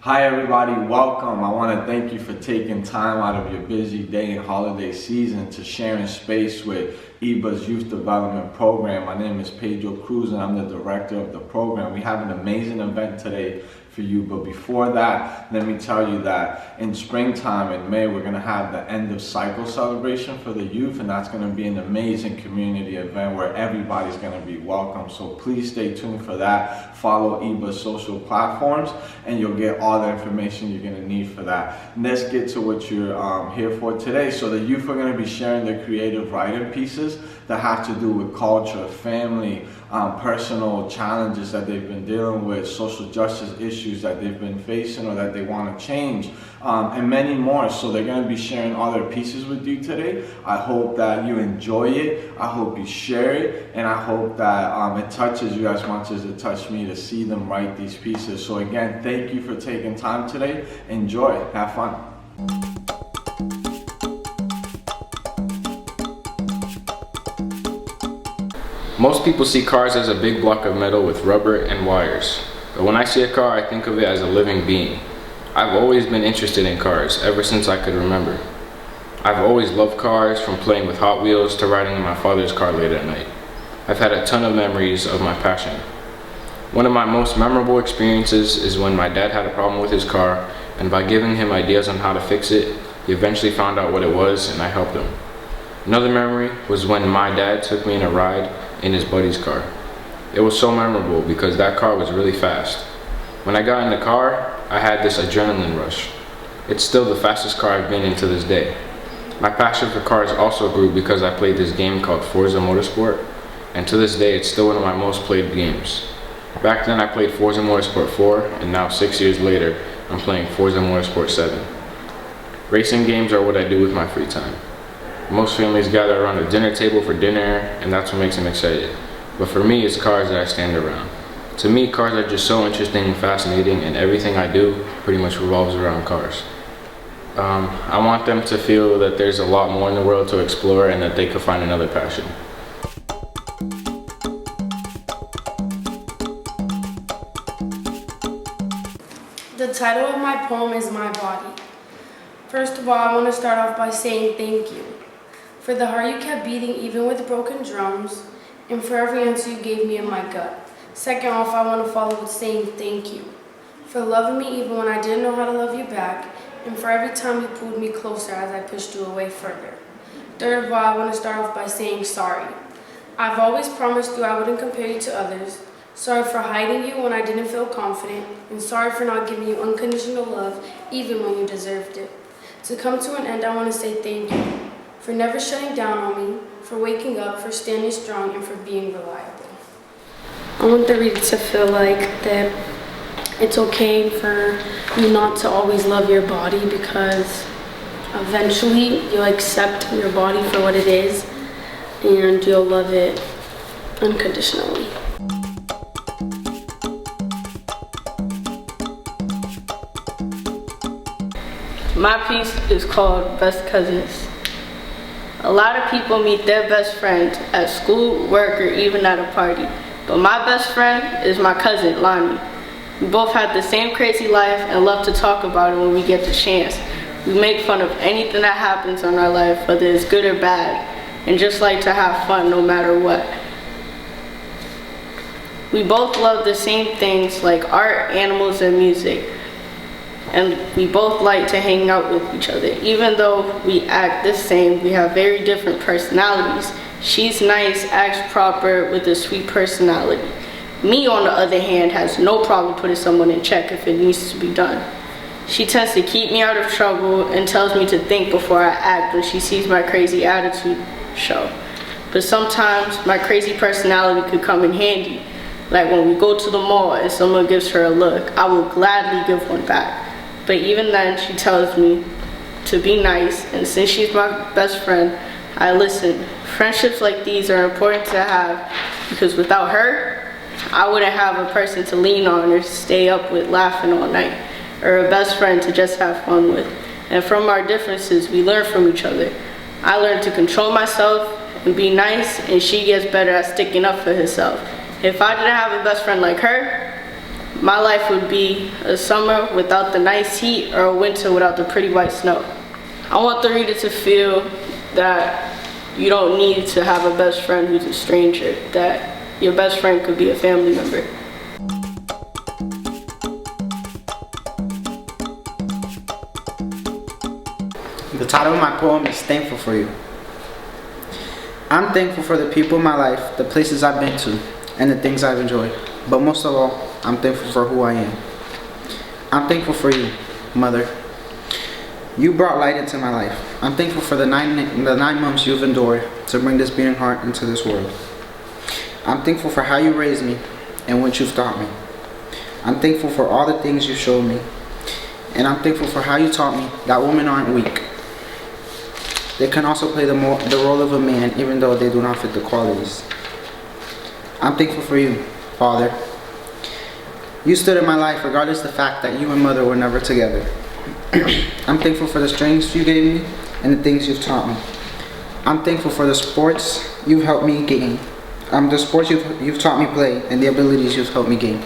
Hi everybody, welcome. I want to thank you for taking time out of your busy day and holiday season to sharing space with IBA's Youth Development Program. My name is Pedro Cruz and I'm the director of the program. We have an amazing event today for you, but before that, let me tell you that in springtime in May, we're going to have the end of cycle celebration for the youth, and that's going to be an amazing community event where everybody's going to be welcome. So please stay tuned for that. Follow IBA's social platforms and you'll get all the information you're going to need for that. Let's get to what you're here for today. So the youth are going to be sharing their creative writing pieces that have to do with culture, family, personal challenges that they've been dealing with, social justice issues that they've been facing or that they want to change, and many more. So they're going to be sharing all their pieces with you today. I hope that you enjoy it, I hope you share it, and I hope that it touches you as much as it touched me to see them write these pieces. So again, thank you for taking time today. Enjoy, have fun. Most people see cars as a big block of metal with rubber and wires, but when I see a car, I think of it as a living being. I've always been interested in cars, ever since I could remember. I've always loved cars, from playing with Hot Wheels to riding in my father's car late at night. I've had a ton of memories of my passion. One of my most memorable experiences is when my dad had a problem with his car, and by giving him ideas on how to fix it, he eventually found out what it was and I helped him. Another memory was when my dad took me on a ride in his buddy's car. It was so memorable because that car was really fast. When I got in the car, I had this adrenaline rush. It's still the fastest car I've been in to this day. My passion for cars also grew because I played this game called Forza Motorsport, and to this day it's still one of my most played games. Back then I played Forza Motorsport 4, and now 6 years later I'm playing Forza Motorsport 7. Racing games are what I do with my free time. Most families gather around a dinner table for dinner, and that's what makes them excited. But for me, it's cars that I stand around. To me, cars are just so interesting and fascinating, and everything I do pretty much revolves around cars. I want them to feel that there's a lot more in the world to explore and that they could find another passion. The title of my poem is My Body. First of all, I want to start off by saying thank you for the heart you kept beating even with broken drums, and for every answer you gave me in my gut. Second off, I want to follow with saying thank you for loving me even when I didn't know how to love you back, and for every time you pulled me closer as I pushed you away further. Third of all, I want to start off by saying sorry. I've always promised you I wouldn't compare you to others. Sorry for hiding you when I didn't feel confident, and sorry for not giving you unconditional love even when you deserved it. To come to an end, I want to say thank you for never shutting down on me, for waking up, for standing strong, and for being reliable. I want the reader to feel like that it's okay for you not to always love your body, because eventually you'll accept your body for what it is and you'll love it unconditionally. My piece is called Best Cousins. A lot of people meet their best friends at school, work, or even at a party. But my best friend is my cousin, Lonnie. We both have the same crazy life and love to talk about it when we get the chance. We make fun of anything that happens in our life, whether it's good or bad, and just like to have fun no matter what. We both love the same things like art, animals, and music. And we both like to hang out with each other. Even though we act the same, we have very different personalities. She's nice, acts proper, with a sweet personality. Me, on the other hand, has no problem putting someone in check if it needs to be done. She tends to keep me out of trouble and tells me to think before I act when she sees my crazy attitude show. But sometimes my crazy personality could come in handy. Like when we go to the mall and someone gives her a look, I will gladly give one back. But even then, she tells me to be nice, and since she's my best friend, I listen. Friendships like these are important to have, because without her, I wouldn't have a person to lean on or stay up with laughing all night, or a best friend to just have fun with. And from our differences, we learn from each other. I learned to control myself and be nice, and she gets better at sticking up for herself. If I didn't have a best friend like her, my life would be a summer without the nice heat or a winter without the pretty white snow. I want the reader to feel that you don't need to have a best friend who's a stranger, that your best friend could be a family member. The title of my poem is Thankful for You. I'm thankful for the people in my life, the places I've been to, and the things I've enjoyed. But most of all, I'm thankful for who I am. I'm thankful for you, Mother. You brought light into my life. I'm thankful for the nine months you've endured to bring this beating heart into this world. I'm thankful for how you raised me and what you've taught me. I'm thankful for all the things you showed me. And I'm thankful for how you taught me that women aren't weak. They can also play the role of a man even though they do not fit the qualities. I'm thankful for you, Father. You stood in my life regardless of the fact that you and Mother were never together. I'm thankful for the strengths you gave me and the things you've taught me. I'm thankful for the sports you've helped me gain. The sports you've taught me play and the abilities you've helped me gain.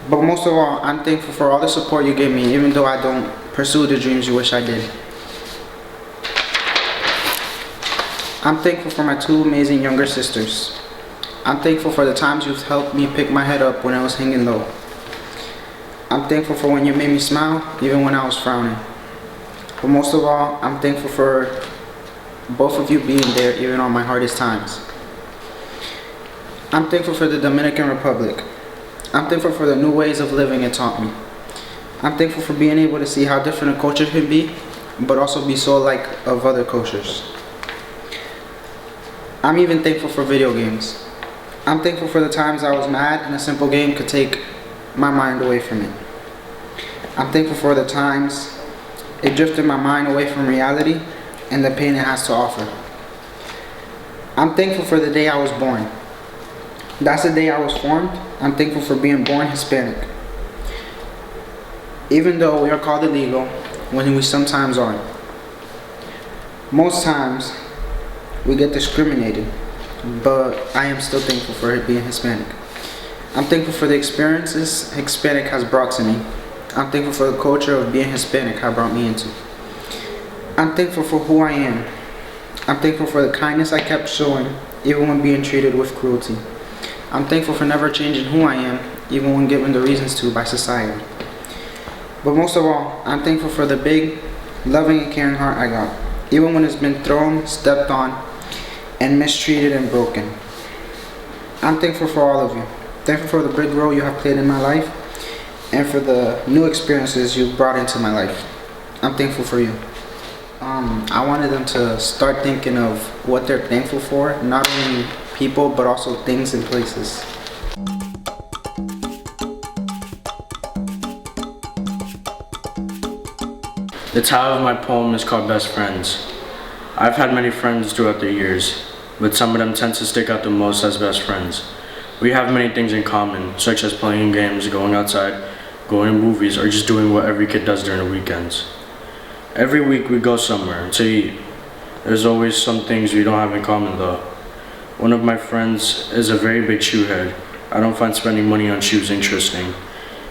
But most of all, I'm thankful for all the support you gave me even though I don't pursue the dreams you wish I did. I'm thankful for my two amazing younger sisters. I'm thankful for the times you've helped me pick my head up when I was hanging low. I'm thankful for when you made me smile, even when I was frowning. But most of all, I'm thankful for both of you being there, even on my hardest times. I'm thankful for the Dominican Republic. I'm thankful for the new ways of living it taught me. I'm thankful for being able to see how different a culture can be, but also be so alike of other cultures. I'm even thankful for video games. I'm thankful for the times I was mad and a simple game could take my mind away from it. I'm thankful for the times it drifted my mind away from reality and the pain it has to offer. I'm thankful for the day I was born. That's the day I was formed. I'm thankful for being born Hispanic. Even though we are called illegal when we sometimes aren't. Most times we get discriminated, but I am still thankful for it being Hispanic. I'm thankful for the experiences Hispanic has brought to me. I'm thankful for the culture of being Hispanic has brought me into. I'm thankful for who I am. I'm thankful for the kindness I kept showing, even when being treated with cruelty. I'm thankful for never changing who I am, even when given the reasons to by society. But most of all, I'm thankful for the big, loving and caring heart I got, even when it's been thrown, stepped on, and mistreated and broken. I'm thankful for all of you. Thankful for the big role you have played in my life and for the new experiences you've brought into my life. I'm thankful for you. I wanted them to start thinking of what they're thankful for, not only people but also things and places. The title of my poem is called Best Friends. I've had many friends throughout the years, but some of them tend to stick out the most as best friends. We have many things in common, such as playing games, going outside, going to movies, or just doing what every kid does during the weekends. Every week we go somewhere to eat. There's always some things we don't have in common though. One of my friends is a very big shoe head. I don't find spending money on shoes interesting.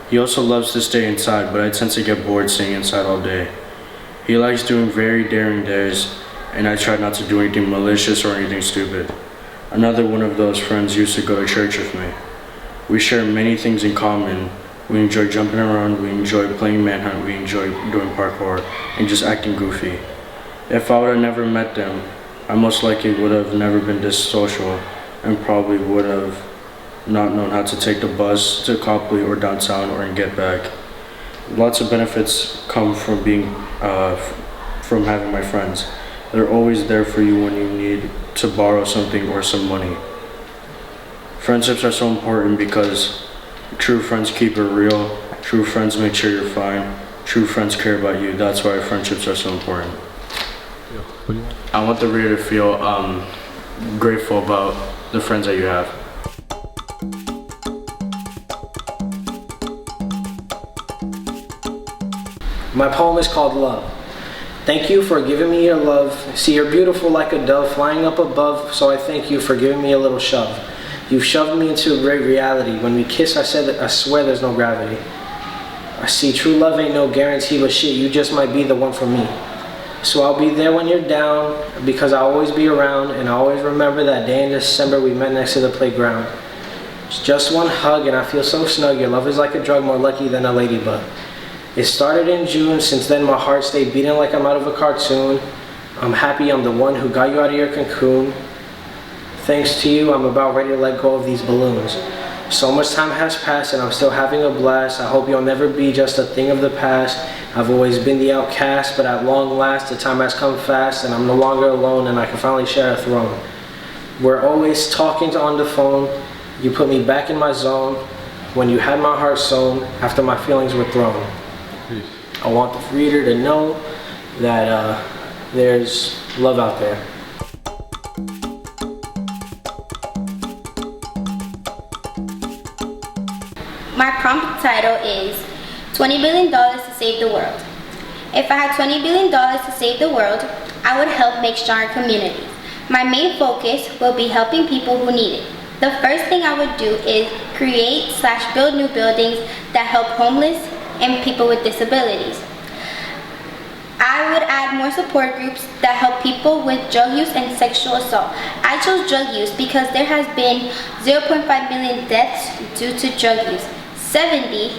He also loves to stay inside, but I tend to get bored staying inside all day. He likes doing very daring dares, and I try not to do anything malicious or anything stupid. Another one of those friends used to go to church with me. We share many things in common. We enjoy jumping around, we enjoy playing manhunt, we enjoy doing parkour, and just acting goofy. If I would have never met them, I most likely would have never been this social, and probably would have not known how to take the bus to Copley or downtown or and get back. Lots of benefits come from from having my friends. They're always there for you when you need to borrow something or some money. Friendships are so important because true friends keep it real, true friends make sure you're fine, true friends care about you. That's why friendships are so important. I want the reader to feel grateful about the friends that you have. My poem is called Love. Thank you for giving me your love. See, you're beautiful like a dove flying up above, so I thank you for giving me a little shove. You've shoved me into a great reality. When we kiss, I said that I swear there's no gravity. I see true love ain't no guarantee, but shit, you just might be the one for me. So I'll be there when you're down, because I'll always be around, and I always remember that day in December we met next to the playground. It's just one hug and I feel so snug. Your love is like a drug, more lucky than a ladybug. It started in June, since then my heart stayed beating like I'm out of a cartoon. I'm happy I'm the one who got you out of your cocoon. Thanks to you, I'm about ready to let go of these balloons. So much time has passed and I'm still having a blast. I hope you'll never be just a thing of the past. I've always been the outcast, but at long last the time has come fast and I'm no longer alone and I can finally share a throne. We're always talking on the phone. You put me back in my zone when you had my heart sewn after my feelings were thrown. Peace. I want the reader to know that there's love out there. My prompt title is $20 billion to save the world. If I had $20 billion to save the world, I would help make stronger communities. My main focus will be helping people who need it. The first thing I would do is create/build new buildings that help homeless and people with disabilities. I would add more support groups that help people with drug use and sexual assault. I chose drug use because there has been 0.5 million deaths due to drug use. 70%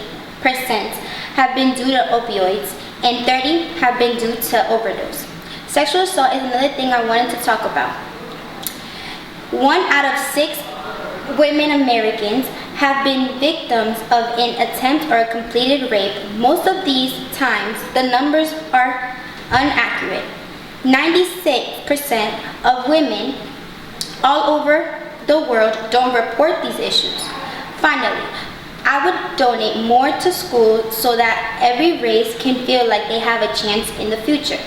have been due to opioids and 30% have been due to overdose. Sexual assault is another thing I wanted to talk about. 1 out of 6 women Americans have been victims of an attempt or a completed rape. Most of these times, the numbers are inaccurate. 96% of women all over the world don't report these issues. Finally, I would donate more to schools so that every race can feel like they have a chance in the future.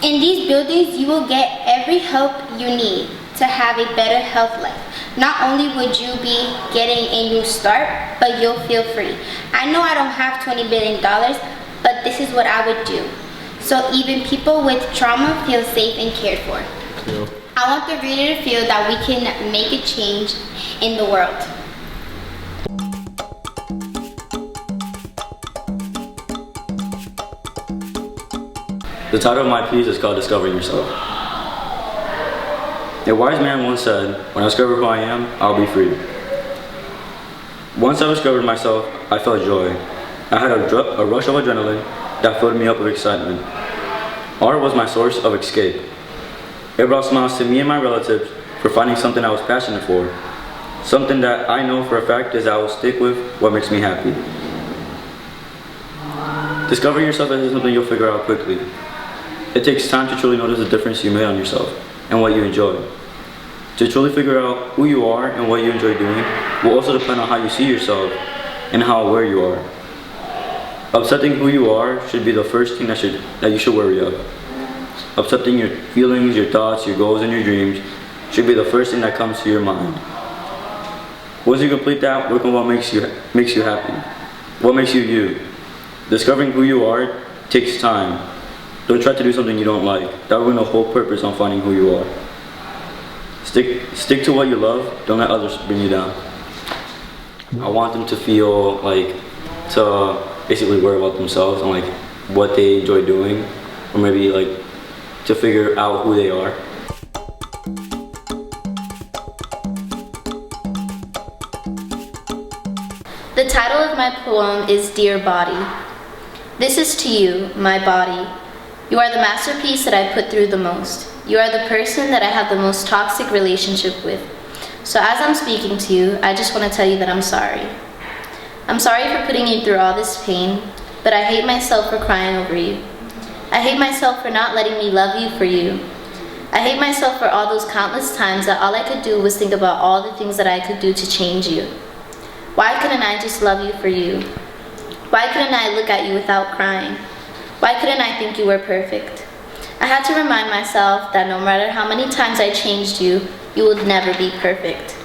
In these buildings, you will get every help you need to have a better health life. Not only would you be getting a new start, but you'll feel free. I know I don't have $20 billion, but this is what I would do. So even people with trauma feel safe and cared for. Yeah. I want the reader to feel that we can make a change in the world. The title of my piece is called Discovering Yourself. A wise man once said, "When I discover who I am, I'll be free." Once I discovered myself, I felt joy. I had a rush of adrenaline that filled me up with excitement. Art was my source of escape. It brought smiles to me and my relatives for finding something I was passionate for. Something that I know for a fact is I will stick with what makes me happy. Discovering yourself isn't something you'll figure out quickly. It takes time to truly notice the difference you made on yourself and what you enjoy. To truly figure out who you are and what you enjoy doing will also depend on how you see yourself and how aware you are. Accepting who you are should be the first thing that you should worry of. Accepting your feelings, your thoughts, your goals, and your dreams should be the first thing that comes to your mind. Once you complete that, work on what makes you happy. What makes you you. Discovering who you are takes time. Don't try to do something you don't like. That will ruin the whole purpose on finding who you are. Stick to what you love. Don't let others bring you down. I want them to feel like to basically worry about themselves and like what they enjoy doing, or maybe like to figure out who they are. The title of my poem is Dear Body. This is to you, my body. You are the masterpiece that I put through the most. You are the person that I have the most toxic relationship with. So as I'm speaking to you, I just want to tell you that I'm sorry. I'm sorry for putting you through all this pain, but I hate myself for crying over you. I hate myself for not letting me love you for you. I hate myself for all those countless times that all I could do was think about all the things that I could do to change you. Why couldn't I just love you for you? Why couldn't I look at you without crying? Why couldn't I think you were perfect? I had to remind myself that no matter how many times I changed you, you would never be perfect.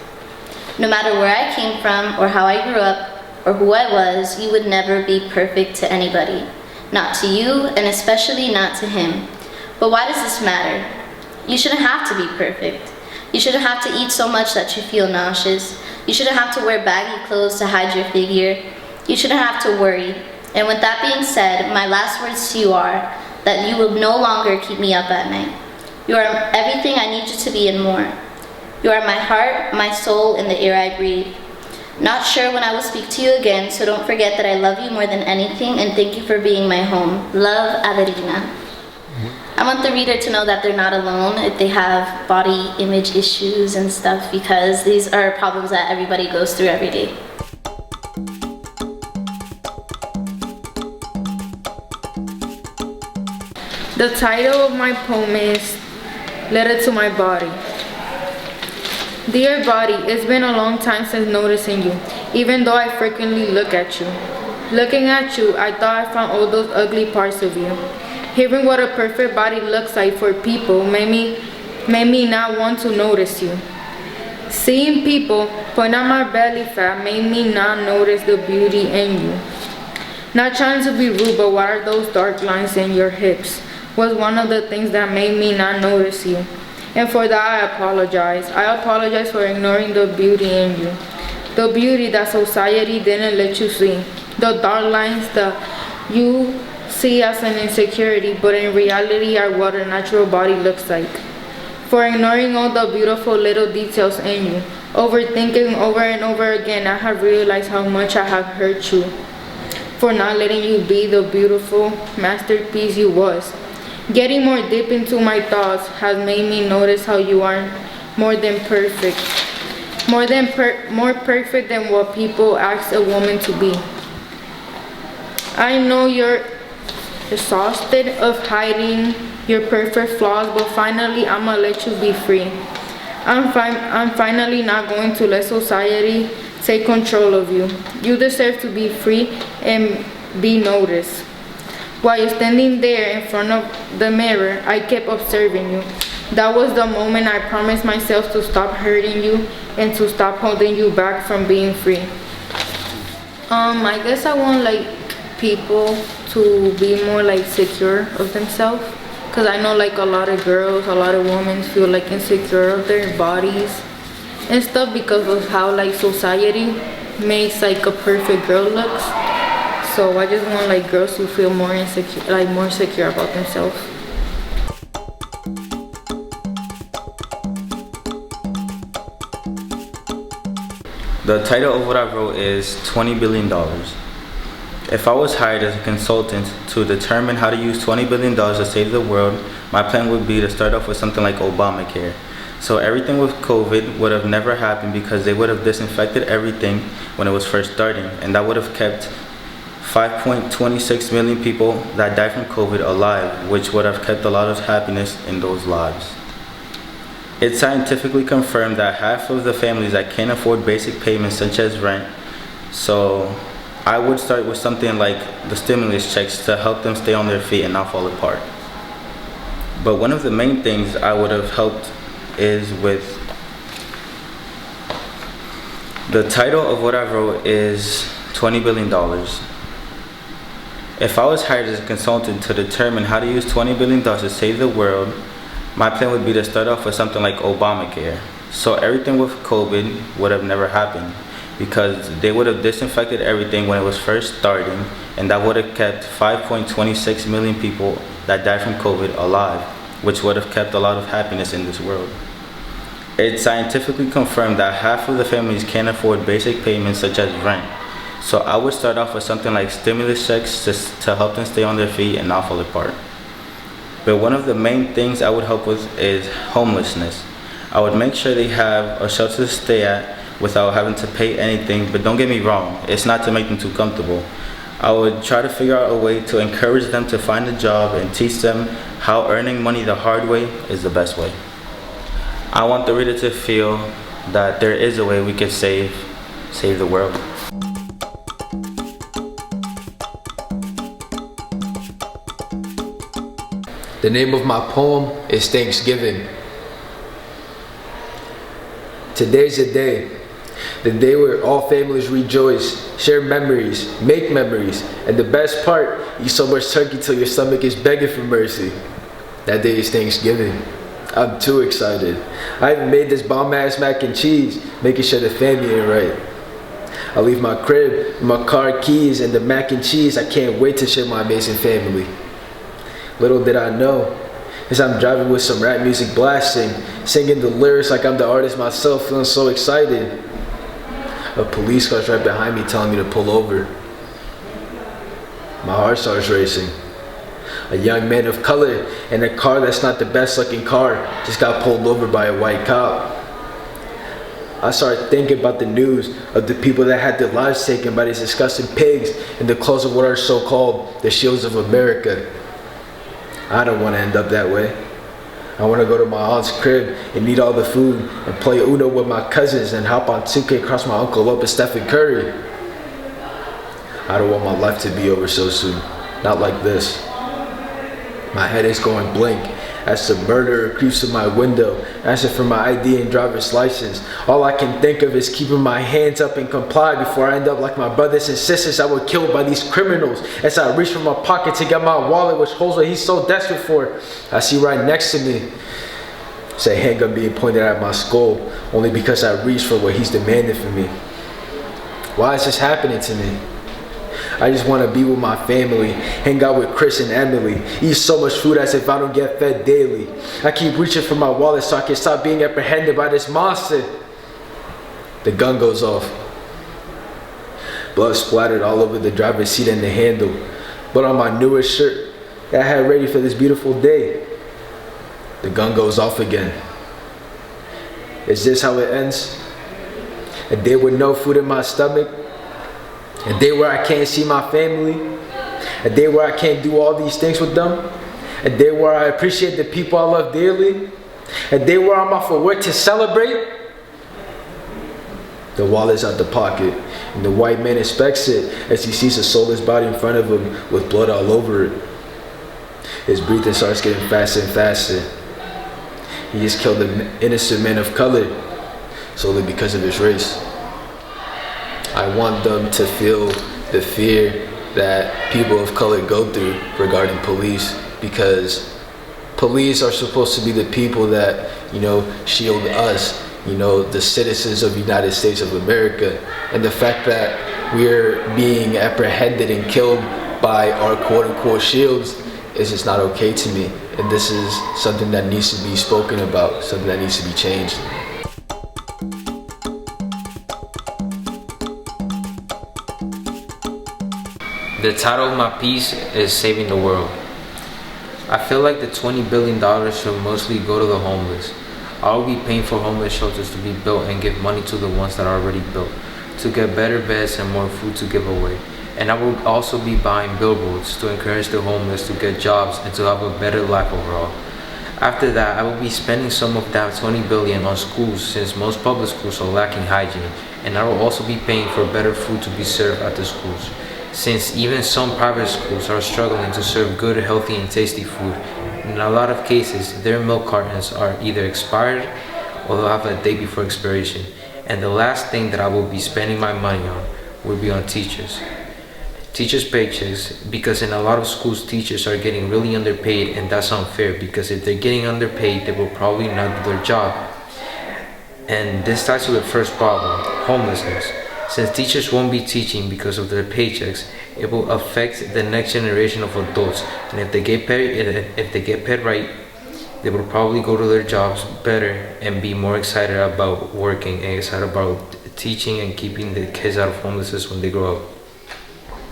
No matter where I came from or how I grew up or who I was, you would never be perfect to anybody. Not to you, and especially not to him. But why does this matter? You shouldn't have to be perfect. You shouldn't have to eat so much that you feel nauseous. You shouldn't have to wear baggy clothes to hide your figure. You shouldn't have to worry. And with that being said, my last words to you are that you will no longer keep me up at night. You are everything I need you to be and more. You are my heart, my soul, and the air I breathe. Not sure when I will speak to you again, so don't forget that I love you more than anything, and thank you for being my home. Love, Adelina. I want the reader to know that they're not alone if they have body image issues and stuff, because these are problems that everybody goes through every day. The title of my poem is Letter to My Body. Dear body, it's been a long time since noticing you, even though I frequently look at you. Looking at you, I thought I found all those ugly parts of you. Hearing what a perfect body looks like for people made me not want to notice you. Seeing people point out my belly fat made me not notice the beauty in you. Not trying to be rude, but what are those dark lines in your hips? Was one of the things that made me not notice you. And for that I apologize. I apologize for ignoring the beauty in you. The beauty that society didn't let you see. The dark lines that you see as an insecurity, but in reality are what a natural body looks like. For ignoring all the beautiful little details in you. Overthinking over and over again, I have realized how much I have hurt you. For not letting you be the beautiful masterpiece you was. Getting more deep into my thoughts has made me notice how you are more than perfect. More perfect than what people ask a woman to be. I know you're exhausted of hiding your perfect flaws, but finally I'ma let you be free. I'm finally not going to let society take control of you. You deserve to be free and be noticed. While you're standing there in front of the mirror, I kept observing you. That was the moment I promised myself to stop hurting you and to stop holding you back from being free. I guess I want people to be more secure of themselves, because I know a lot of girls, a lot of women feel insecure of their bodies and stuff because of how society makes a perfect girl looks. So I just want girls to feel more insecure, more secure about themselves. The title of what I wrote is $20 billion. If I was hired as a consultant to determine how to use $20 billion to save the world, my plan would be to start off with something like Obamacare. So everything with COVID would have never happened because they would have disinfected everything when it was first starting, and that would have kept 5.26 million people that died from COVID alive, which would have kept a lot of happiness in those lives. It's scientifically confirmed that half of the families that can't afford basic payments such as rent, so I would start with something like the stimulus checks to help them stay on their feet and not fall apart. But one of the main things I would have helped is with the title of what I wrote is $20 billion. If I was hired as a consultant to determine how to use $20 billion to save the world, my plan would be to start off with something like Obamacare. So everything with COVID would have never happened because they would have disinfected everything when it was first starting, and that would have kept 5.26 million people that died from COVID alive, which would have kept a lot of happiness in this world. It's scientifically confirmed that half of the families can't afford basic payments such as rent. So I would start off with something like stimulus checks to help them stay on their feet and not fall apart. But one of the main things I would help with is homelessness. I would make sure they have a shelter to stay at without having to pay anything, but don't get me wrong, it's not to make them too comfortable. I would try to figure out a way to encourage them to find a job and teach them how earning money the hard way is the best way. I want the reader to feel that there is a way we can save the world. The name of my poem is Thanksgiving. Today's the day where all families rejoice, share memories, make memories, and the best part, eat so much turkey till your stomach is begging for mercy. That day is Thanksgiving. I'm too excited. I even made this bomb ass mac and cheese, making sure the family ain't right. I leave my crib, my car keys, and the mac and cheese. I can't wait to share my amazing family. Little did I know, as I'm driving with some rap music blasting, singing the lyrics like I'm the artist myself, feeling so excited. A police car's right behind me telling me to pull over. My heart starts racing. A young man of color in a car that's not the best looking car just got pulled over by a white cop. I started thinking about the news of the people that had their lives taken by these disgusting pigs in the clothes of what are so-called the shields of America. I don't want to end up that way. I want to go to my aunt's crib and eat all the food and play Uno with my cousins and hop on 2K across my Uncle Lopez, Stephen Curry. I don't want my life to be over so soon. Not like this. My head is going blank as the murderer creeps to my window, asking for my ID and driver's license. All I can think of is keeping my hands up and comply before I end up like my brothers and sisters that were killed by these criminals. As I reach for my pocket to get my wallet, which holds what he's so desperate for, I see right next to me it's a handgun being pointed at my skull, only because I reached for what he's demanding from me. Why is this happening to me? I just want to be with my family, hang out with Chris and Emily, eat so much food as if I don't get fed daily. I keep reaching for my wallet so I can stop being apprehended by this monster. The gun goes off. Blood splattered all over the driver's seat and the handle, but on my newest shirt that I had ready for this beautiful day. The gun goes off again. Is this how it ends? A day with no food in my stomach? A day where I can't see my family? A day where I can't do all these things with them? A day where I appreciate the people I love dearly? A day where I'm off of work to celebrate? The wallet's out the pocket, and the white man inspects it as he sees a soulless body in front of him with blood all over it. His breathing starts getting faster and faster. He just killed an innocent man of color solely because of his race. I want them to feel the fear that people of color go through regarding police, because police are supposed to be the people that, shield us, the citizens of the United States of America. And the fact that we're being apprehended and killed by our quote-unquote shields is just not okay to me. And this is something that needs to be spoken about, something that needs to be changed. The title of my piece is Saving the World. I feel like the $20 billion should mostly go to the homeless. I will be paying for homeless shelters to be built and give money to the ones that are already built, to get better beds and more food to give away. And I will also be buying billboards to encourage the homeless to get jobs and to have a better life overall. After that, I will be spending some of that $20 billion on schools, since most public schools are lacking hygiene. And I will also be paying for better food to be served at the schools, since even some private schools are struggling to serve good, healthy, and tasty food. In a lot of cases, their milk cartons are either expired or they'll have a day before expiration. And the last thing that I will be spending my money on will be on teachers. Teachers' paychecks, because in a lot of schools, teachers are getting really underpaid, and that's unfair, because if they're getting underpaid, they will probably not do their job. And this ties to the first problem, homelessness. Since teachers won't be teaching because of their paychecks, it will affect the next generation of adults. And if they get paid right, they will probably go to their jobs better and be more excited about working and excited about teaching and keeping the kids out of homelessness when they grow up.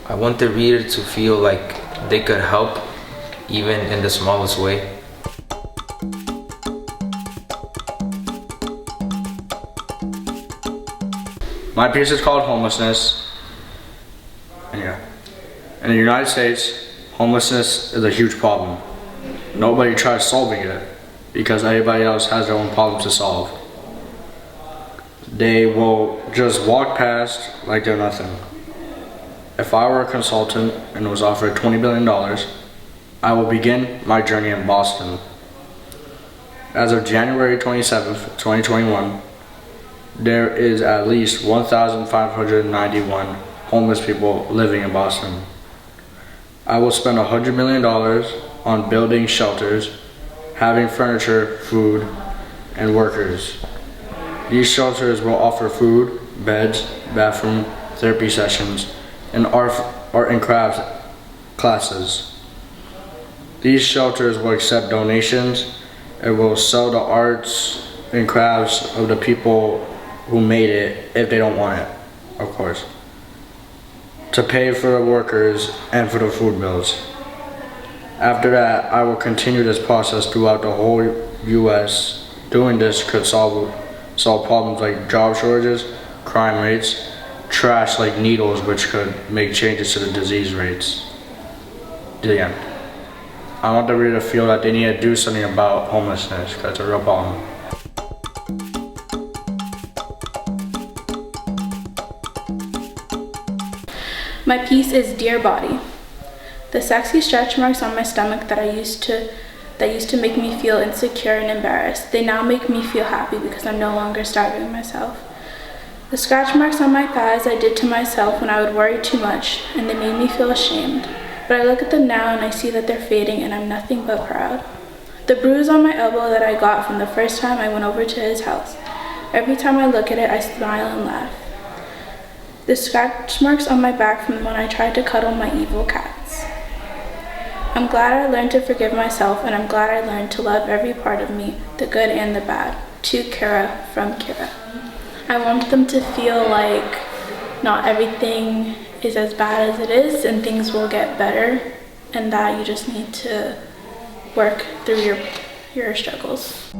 I want the reader to feel like they could help, even in the smallest way. My piece is called Homelessness. And in the United States, homelessness is a huge problem. Nobody tries solving it because everybody else has their own problems to solve. They will just walk past like they're nothing. If I were a consultant and was offered $20 billion, I will begin my journey in Boston. As of January 27th, 2021, there is at least 1,591 homeless people living in Boston. I will spend $100 million on building shelters having furniture, food, and workers. These shelters will offer food, beds, bathroom, therapy sessions, and art and crafts classes. These shelters will accept donations and will sell the arts and crafts of the people who made it if they don't want it, of course, to pay for the workers and for the food bills. After that, I will continue this process throughout the whole U.S. Doing this could solve problems like job shortages, crime rates, trash like needles, which could make changes to the disease rates. The end. I want the reader to feel that they need to do something about homelessness, because it's a real problem. My piece is Dear Body. The sexy stretch marks on my stomach that used to make me feel insecure and embarrassed, they now make me feel happy because I'm no longer starving myself. The scratch marks on my thighs I did to myself when I would worry too much, and they made me feel ashamed. But I look at them now and I see that they're fading, and I'm nothing but proud. The bruise on my elbow that I got from the first time I went over to his house. Every time I look at it, I smile and laugh. The scratch marks on my back from when I tried to cuddle my evil cats. I'm glad I learned to forgive myself, and I'm glad I learned to love every part of me, the good and the bad. To Kira, from Kira. I want them to feel like not everything is as bad as it is, and things will get better, and that you just need to work through your struggles.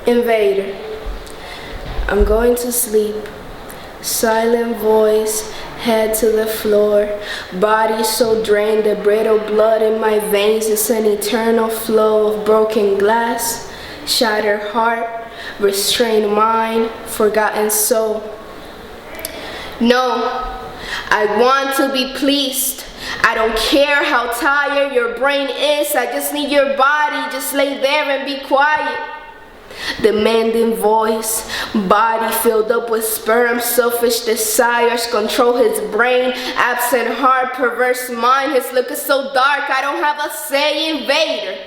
Invader. I'm going to sleep. Silent voice, head to the floor. Body so drained, the brittle blood in my veins is an eternal flow of broken glass. Shattered heart, restrained mind, forgotten soul. No, I want to be pleased. I don't care how tired your brain is. I just need your body. Just lay there and be quiet. Demanding voice, body filled up with sperm, selfish desires control his brain, absent heart, perverse mind. His look is so dark, I don't have a say. Invader.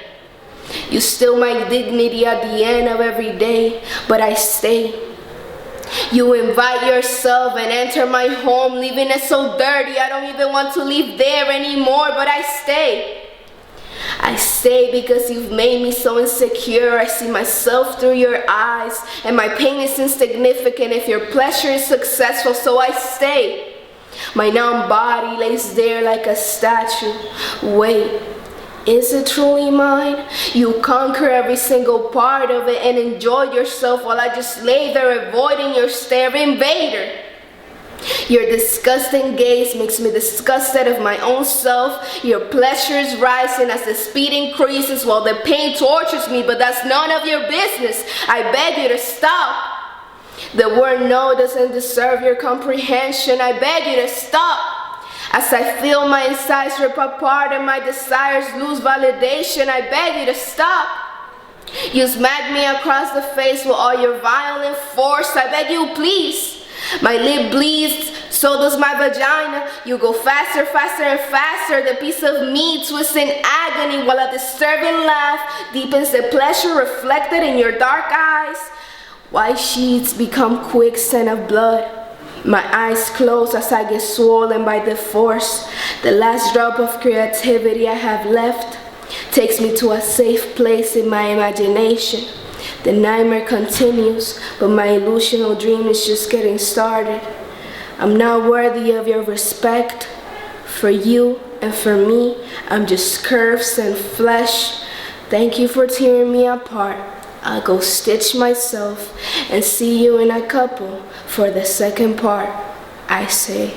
You steal my dignity at the end of every day, but I stay. You invite yourself and enter my home, leaving it so dirty I don't even want to leave there anymore, but I stay. I stay because you've made me so insecure. I see myself through your eyes, and my pain is insignificant if your pleasure is successful, so I stay. My numb body lays there like a statue. Wait, is it truly mine? You conquer every single part of it and enjoy yourself while I just lay there avoiding your stare. Invader. Your disgusting gaze makes me disgusted of my own self. Your pleasure is rising as the speed increases while the pain tortures me, but that's none of your business. I beg you to stop. The word no doesn't deserve your comprehension. I beg you to stop. As I feel my insides rip apart and my desires lose validation, I beg you to stop. You smack me across the face with all your violent force. I beg you, please. My lip bleeds, so does my vagina. You go faster, faster, and faster. The piece of me twists in agony while a disturbing laugh deepens the pleasure reflected in your dark eyes. White sheets become quicksand of blood. My eyes close as I get swollen by the force. The last drop of creativity I have left takes me to a safe place in my imagination. The nightmare continues, but my illusional dream is just getting started. I'm not worthy of your respect. For you and for me, I'm just curves and flesh. Thank you for tearing me apart. I'll go stitch myself and see you in a couple for the second part, I say.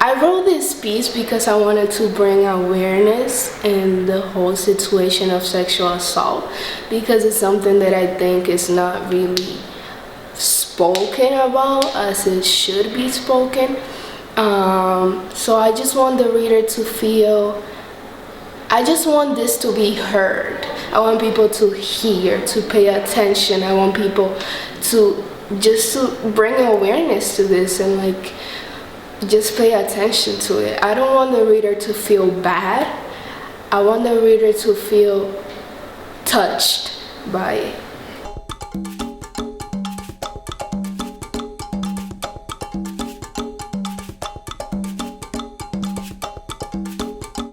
I wrote this piece because I wanted to bring awareness in the whole situation of sexual assault, because it's something that I think is not really spoken about as it should be spoken. So I just want the reader to feel, I just want this to be heard. I want people to hear, to pay attention. I want people to just to bring awareness to this and like just pay attention to it. I don't want the reader to feel bad. I want the reader to feel touched by it.